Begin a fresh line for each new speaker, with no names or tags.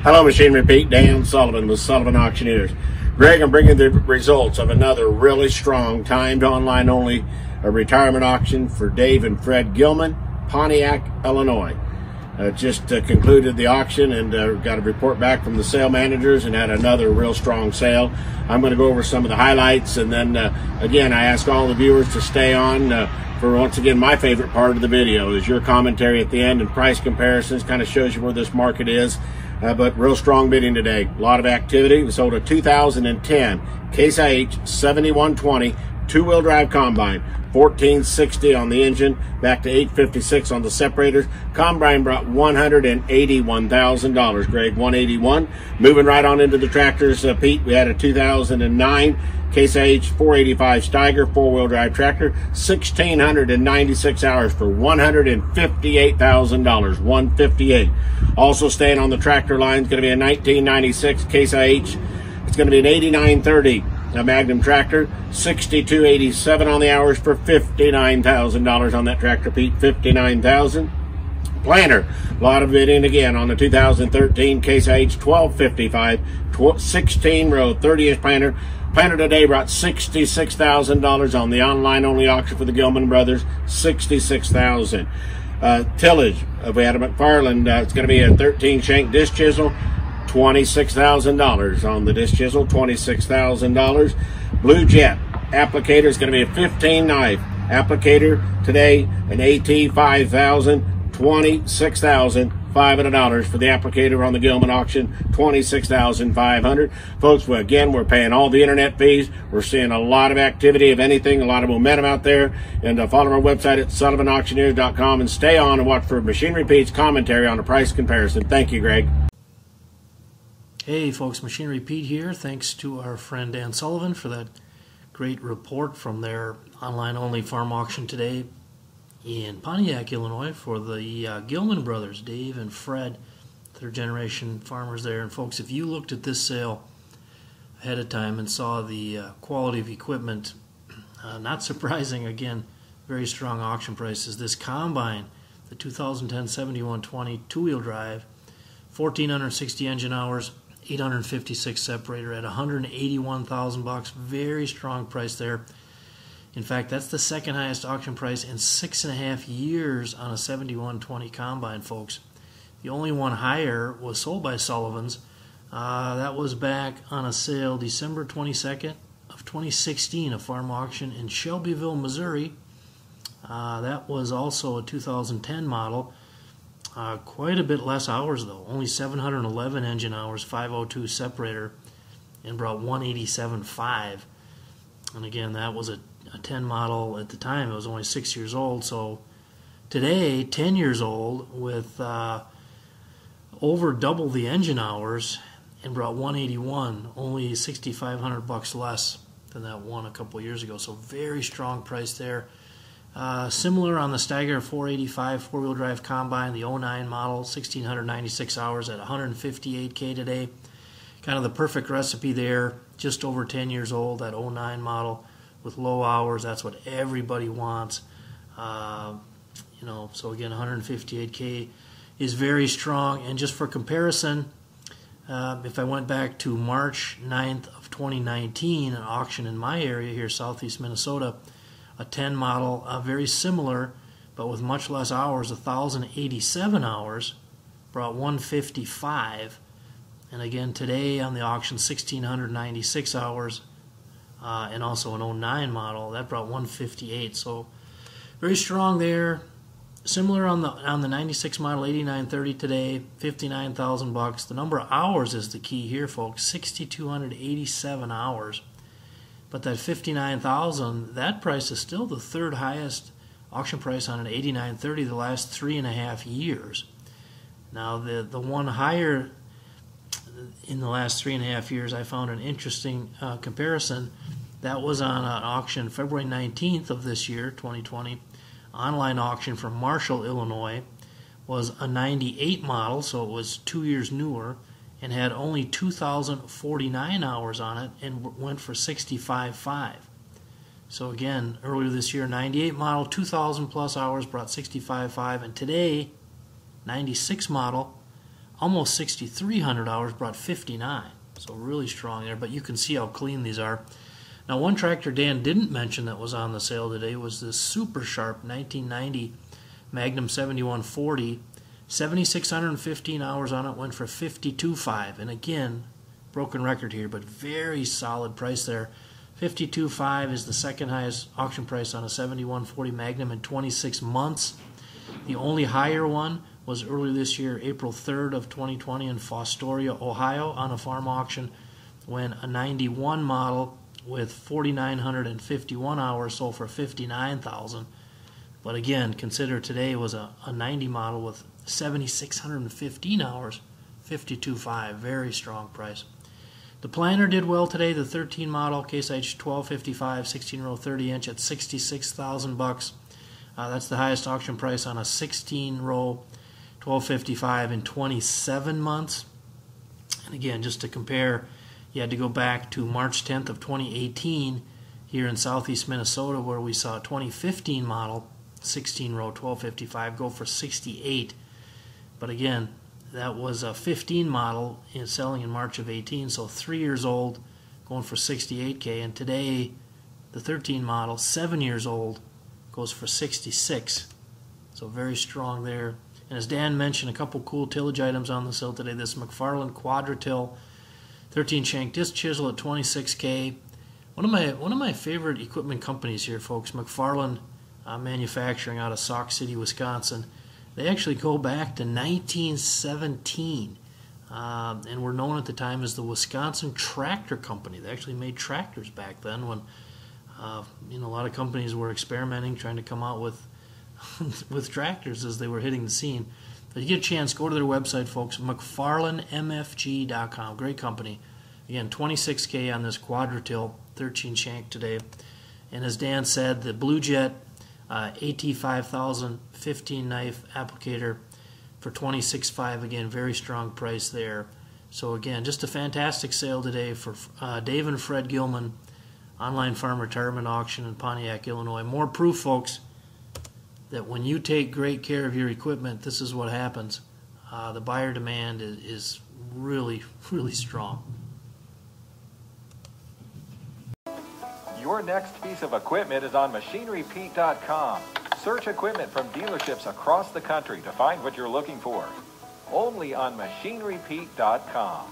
Hello, Machinery Pete. Dan Sullivan with Sullivan Auctioneers. Greg, I'm bringing the results of another really strong timed online only retirement auction for Dave and Fred Gilman, Pontiac, Illinois. Just concluded the auction and got a report back from the sale managers and had another real strong sale. I'm going to go over some of the highlights, and then again, I ask all the viewers to stay on for once again my favorite part of the video is your commentary at the end and price comparisons. Kind of shows you where this market is. But real strong bidding today. A lot of activity. We sold a 2010 Case IH 7120 two-wheel drive combine. 1460 on the engine, back to 856 on the separators. Combine brought $181,000, Greg, 181. Moving right on into the tractors, Pete, we had a 2009 Case IH 485 Steiger four-wheel drive tractor, 1,696 hours for $158,000, 158. Also staying on the tractor line is going to be a 1996 Case IH. It's going to be an 8930 Magnum tractor, 6287 on the hours for $59,000 on that tractor, Pete, 59,000. Planter, a lot of bidding again on the 2013 Case IH 1255 16 row 30-inch planter. Planter today brought $66,000 on the online only auction for the Gilman brothers, $66,000. Tillage, we had a McFarland, it's going to be a 13 shank disc chisel, $26,000 on the disc chisel, $26,000. Blu-Jet applicator is going to be a 15 knife applicator today, an AT 5000, $26,500 for the applicator on the Gilman auction, $26,500. Folks, again, we're paying all the internet fees. We're seeing a lot of activity, if anything, a lot of momentum out there. And follow our website at sullivanauctioneers.com and stay on and watch for Machinery Pete's commentary on the price comparison. Thank you, Greg.
Hey folks, Machinery Pete here. Thanks to our friend Dan Sullivan for that great report from their online-only farm auction today in Pontiac, Illinois for the Gilman brothers, Dave and Fred, third-generation farmers there. And folks, if you looked at this sale ahead of time and saw the quality of equipment, not surprising, again, very strong auction prices. This combine, the 2010 7120 two-wheel drive, 1,460 engine hours, 856 separator at $181,000. Very strong price there. In fact, that's the second highest auction price in 6.5 years on a 7120 combine, folks. The only one higher was sold by Sullivan's. That was back on a sale December 22nd of 2016, a farm auction in Shelbyville, Missouri. That was also a 2010 model. Quite a bit less hours though, only 711 engine hours, 502 separator, and brought 187.5. And again, that was a 10 model at the time. It was only 6 years old. So today, 10 years old with over double the engine hours and brought 181, only $6,500 less than that one a couple years ago. So very strong price there. Similar on the Steiger 485 four-wheel drive combine, the 09 model, 1,696 hours at $158K today. Kind of the perfect recipe there, just over 10 years old, that 09 model with low hours. That's what everybody wants. So again, 158K is very strong. And just for comparison, if I went back to March 9th of 2019, an auction in my area here, southeast Minnesota, a 10 model, very similar, but with much less hours, 1,087 hours, brought 155. And again, today on the auction, 1,696 hours, and also an 09 model, that brought 158. So very strong there. Similar on the 96 model, 8930 today, $59,000. The number of hours is the key here, folks, 6,287 hours. But that $59,000, that price is still the third highest auction price on an 8930 the last 3.5 years. Now the one higher in the last 3.5 years, I found an interesting comparison. That was on an auction February 19th of this year, 2020, online auction from Marshall, Illinois. Was a 98 model, so it was 2 years newer, and had only 2,049 hours on it and went for $65,500. So again, earlier this year, 98 model, 2,000 plus hours, brought $65,500, and today, 96 model, almost $6,300, brought 59. So really strong there, but you can see how clean these are. Now, one tractor Dan didn't mention that was on the sale today was this super sharp 1990 Magnum 7140. 7,615 hours on it, went for $52,500. And again, broken record here, but very solid price there. $52,500 is the second highest auction price on a 7140 Magnum in 26 months. The only higher one was earlier this year, April 3rd of 2020 in Fostoria, Ohio, on a farm auction, when a 91 model with 4,951 hours sold for $59,000. But again, consider today was a 90 model with 7,615 hours, $52,500, very strong price. The planter did well today, the 13 model, Case IH 1255, 16-row 30-inch at $66,000. That's the highest auction price on a 16-row 1255 in 27 months. And again, just to compare, you had to go back to March 10th of 2018 here in southeast Minnesota, where we saw a 2015 model 16-row 1255 go for $68,000. But again, that was a 15 model selling in March of 18, so 3 years old, going for $68,000. And today, the 13 model, 7 years old, goes for $66,000. So very strong there. And as Dan mentioned, a couple cool tillage items on the sale today. This McFarland Quadra-Till 13 shank disc chisel at $26,000. One of my favorite equipment companies here, folks, McFarland Manufacturing out of Sauk City, Wisconsin. They actually go back to 1917 and were known at the time as the Wisconsin Tractor Company. They actually made tractors back then when a lot of companies were experimenting, trying to come out with with tractors as they were hitting the scene. But you get a chance, go to their website, folks, McFarlandMFG.com. Great company. Again, $26,000 on this Quadra-Till 13 shank today. And as Dan said, the Blu-Jet AT5000 15 knife applicator for $26,500. Again, very strong price there. So again, just a fantastic sale today for Dave and Fred Gilman, online farm retirement auction in Pontiac, Illinois. More proof, folks, that when you take great care of your equipment, this is what happens. The buyer demand is really, really strong.
Your next piece of equipment is on MachineryPete.com. Search equipment from dealerships across the country to find what you're looking for. Only on MachineryPete.com.